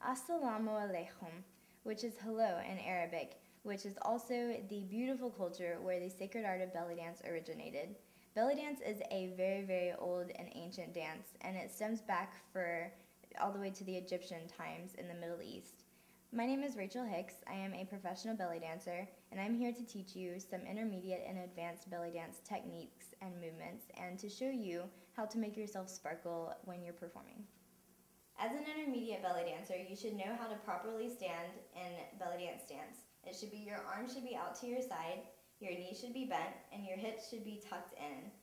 Assalamu alaikum, which is hello in Arabic, which is also the beautiful culture where the sacred art of belly dance originated. Belly dance is a very, very old and ancient dance, and it stems back for all the way to the Egyptian times in the Middle East. My name is Rachel Hicks. I am a professional belly dancer, and I'm here to teach you some intermediate and advanced belly dance techniques and movements, and to show you how to make yourself sparkle when you're performing. As an intermediate belly dancer, you should know how to properly stand in belly dance stance. It should be your arms should be out to your side, your knees should be bent, and your hips should be tucked in.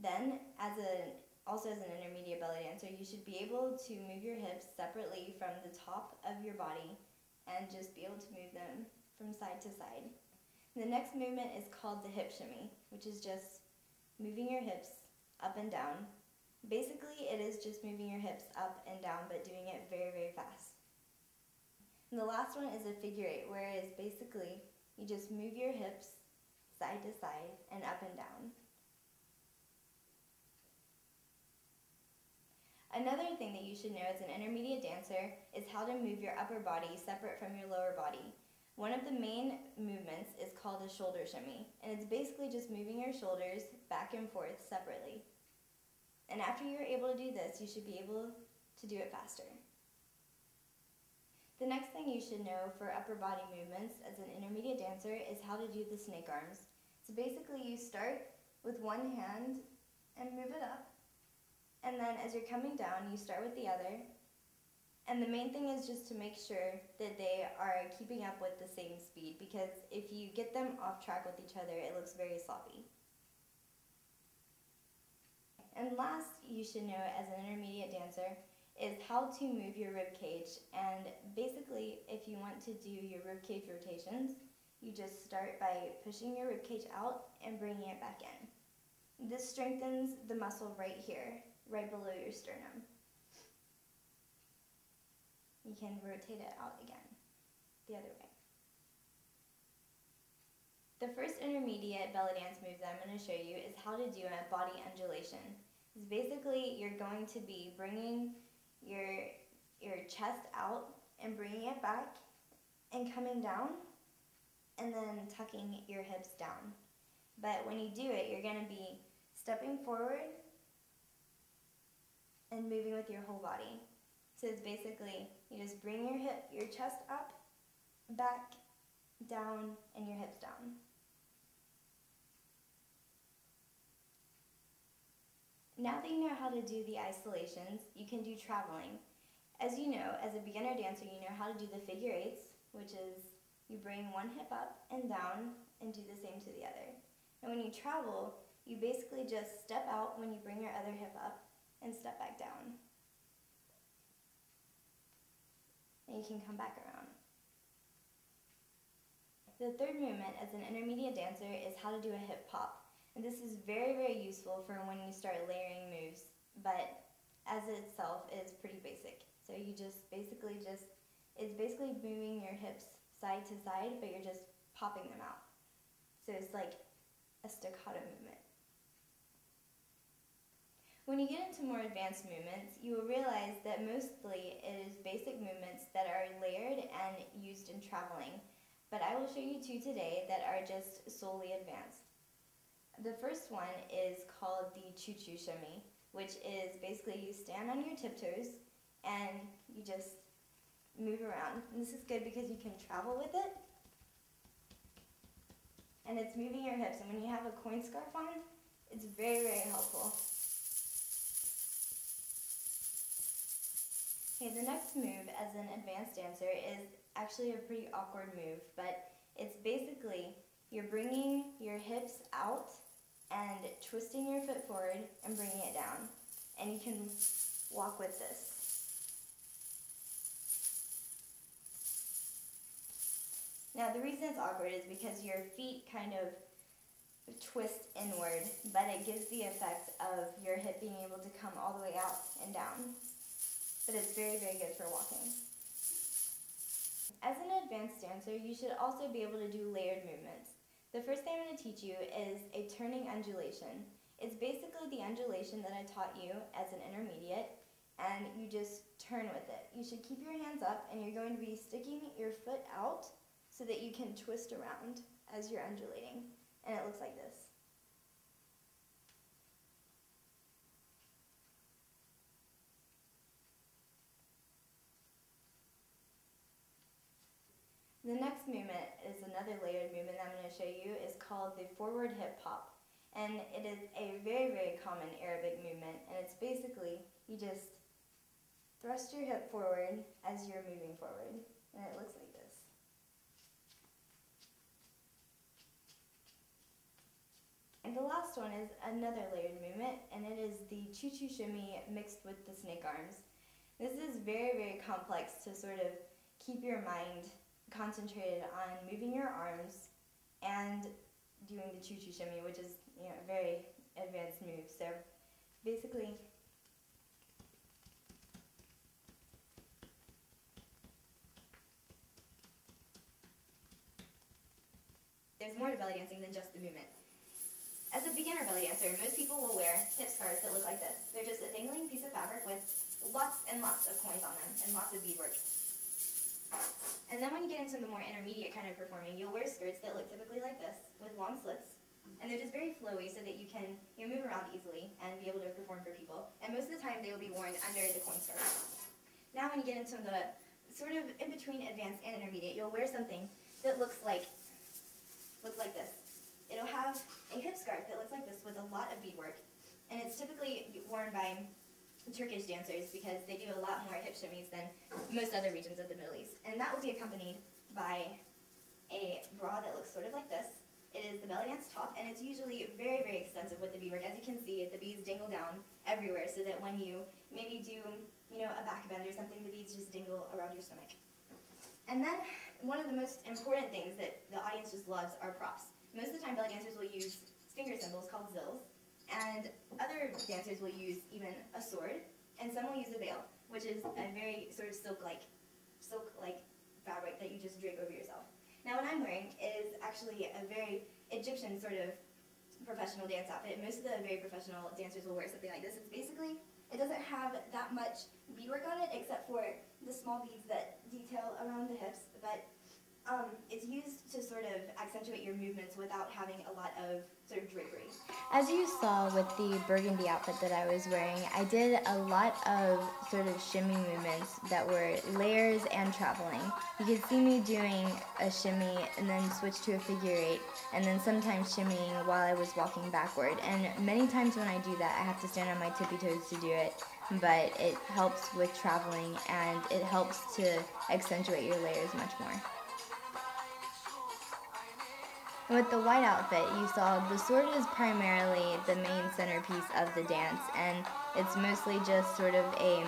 Then, also as an intermediate belly dancer, you should be able to move your hips separately from the top of your body and just be able to move them from side to side. The next movement is called the hip shimmy, which is just moving your hips up and down. Basically, it is just moving your hips up and down, but doing it very, very fast. And the last one is a figure eight, where it is basically you just move your hips side to side and up and down. Another thing that you should know as an intermediate dancer is how to move your upper body separate from your lower body. One of the main movements is called a shoulder shimmy, and it's basically just moving your shoulders back and forth separately. And after you're able to do this, you should be able to do it faster. The next thing you should know for upper body movements as an intermediate dancer is how to do the snake arms. So basically you start with one hand and move it up, and then as you're coming down, you start with the other. And the main thing is just to make sure that they are keeping up with the same speed, because if you get them off track with each other, it looks very sloppy. And last, you should know as an intermediate dancer is how to move your rib cage. And basically, if you want to do your rib cage rotations, you just start by pushing your rib cage out and bringing it back in. This strengthens the muscle right here, right below your sternum. You can rotate it out again, the other way. The first intermediate belly dance move that I'm going to show you is how to do a body undulation. It's basically you're going to be bringing your chest out and bringing it back and coming down and then tucking your hips down. But when you do it, you're going to be stepping forward and moving with your whole body. So it's basically you just bring your chest up, back, down, and your hips down. Now that you know how to do the isolations, you can do traveling. As you know, as a beginner dancer, you know how to do the figure eights, which is you bring one hip up and down and do the same to the other. And when you travel, you basically just step out when you bring your other hip up and step back down. And you can come back around. The third movement as an intermediate dancer is how to do a hip pop. And this is very, very useful for when you start layering moves, but as itself is pretty basic. So you just basically it's basically moving your hips side to side, but you're just popping them out. So it's like a staccato movement. When you get into more advanced movements, you will realize that mostly it is basic movements that are layered and used in traveling. But I will show you two today that are just solely advanced. The first one is called the choo-choo shimmy, which is basically you stand on your tiptoes and you just move around. And this is good because you can travel with it. And it's moving your hips. And when you have a coin scarf on, it's very, very helpful. Okay, the next move as an advanced dancer is actually a pretty awkward move, but it's basically you're bringing your hips out and twisting your foot forward and bringing it down. And you can walk with this. Now the reason it's awkward is because your feet kind of twist inward, but it gives the effect of your hip being able to come all the way out and down. But it's very, very good for walking. As an advanced dancer, you should also be able to do layered movements. The first thing I'm going to teach you is a turning undulation. It's basically the undulation that I taught you as an intermediate, and you just turn with it. You should keep your hands up, and you're going to be sticking your foot out so that you can twist around as you're undulating. And it looks like this. The next movement is another layered movement that I'm going to show you. It's called the forward hip hop. And it is a very, very common Arabic movement. And it's basically, you just thrust your hip forward as you're moving forward. And it looks like this. And the last one is another layered movement, and it is the choo-choo shimmy mixed with the snake arms. This is very, very complex to sort of keep your mind concentrated on moving your arms and doing the choo-choo shimmy, which is, a very advanced move. So basically, there's more to belly dancing than just the movement. As a beginner belly dancer, most people will wear hip scarves that look like this. They're just a dangling piece of fabric with lots and lots of coins on them and lots of beadwork. And then when you get into the more intermediate kind of performing, you'll wear skirts that look typically like this with long slits. And they're just very flowy so that you can move around easily and be able to perform for people. And most of the time they will be worn under the coin scarf. Now when you get into the sort of in between advanced and intermediate, you'll wear something that looks like this. It'll have a hip scarf that looks like this with a lot of beadwork, and it's typically worn by Turkish dancers because they do a lot more hip shimmies than most other regions of the Middle East. And that will be accompanied by a bra that looks sort of like this. It is the belly dance top, and it's usually very, very extensive with the beadwork. As you can see, the beads dingle down everywhere so that when you maybe do, a back bend or something, the beads just dingle around your stomach. And then one of the most important things that the audience just loves are props. Most of the time, belly dancers will use finger cymbals called zills, and other dancers will use even a sword, and some will use a veil, which is a very sort of silk-like fabric that you just drape over yourself. Now what I'm wearing is actually a very Egyptian sort of professional dance outfit. Most of the very professional dancers will wear something like this. It's basically, it doesn't have that much beadwork on it except for the small beads that detail around the hips, but it's used to sort of accentuate your movements without having a lot of sort of drapery. As you saw with the burgundy outfit that I was wearing, I did a lot of sort of shimmy movements that were layers and traveling. You could see me doing a shimmy and then switch to a figure eight, and then sometimes shimmying while I was walking backward. And many times when I do that, I have to stand on my tippy toes to do it, but it helps with traveling and it helps to accentuate your layers much more. With the white outfit, you saw the sword is primarily the main centerpiece of the dance, and it's mostly just sort of a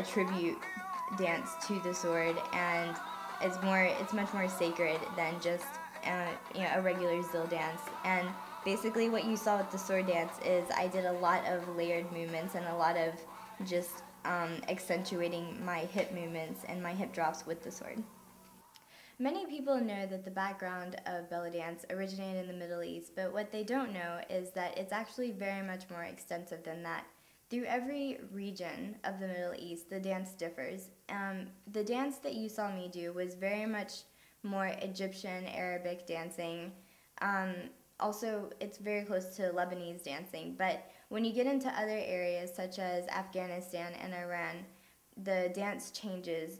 tribute dance to the sword, and it's much more sacred than just a regular zil dance. And basically, what you saw with the sword dance is I did a lot of layered movements and a lot of just accentuating my hip movements and my hip drops with the sword. Many people know that the background of belly dance originated in the Middle East, but what they don't know is that it's actually very much more extensive than that. Through every region of the Middle East, the dance differs. The dance that you saw me do was very much more Egyptian, Arabic dancing. Also, it's very close to Lebanese dancing, but when you get into other areas such as Afghanistan and Iran, the dance changes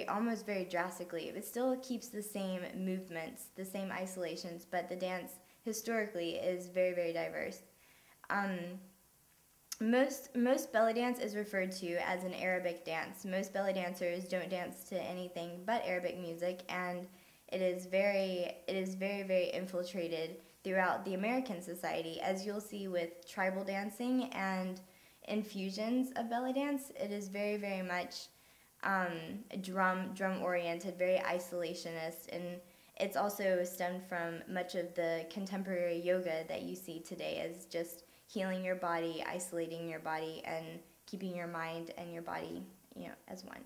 almost very drastically. It still keeps the same movements, the same isolations, but the dance historically is very, very diverse. Most belly dance is referred to as an Arabic dance. Most belly dancers don't dance to anything but Arabic music, and it is very, very infiltrated throughout the American society, as you'll see with tribal dancing and infusions of belly dance. It is very, very much drum oriented, very isolationist, and it's also stemmed from much of the contemporary yoga that you see today as just healing your body, isolating your body, and keeping your mind and your body, as one.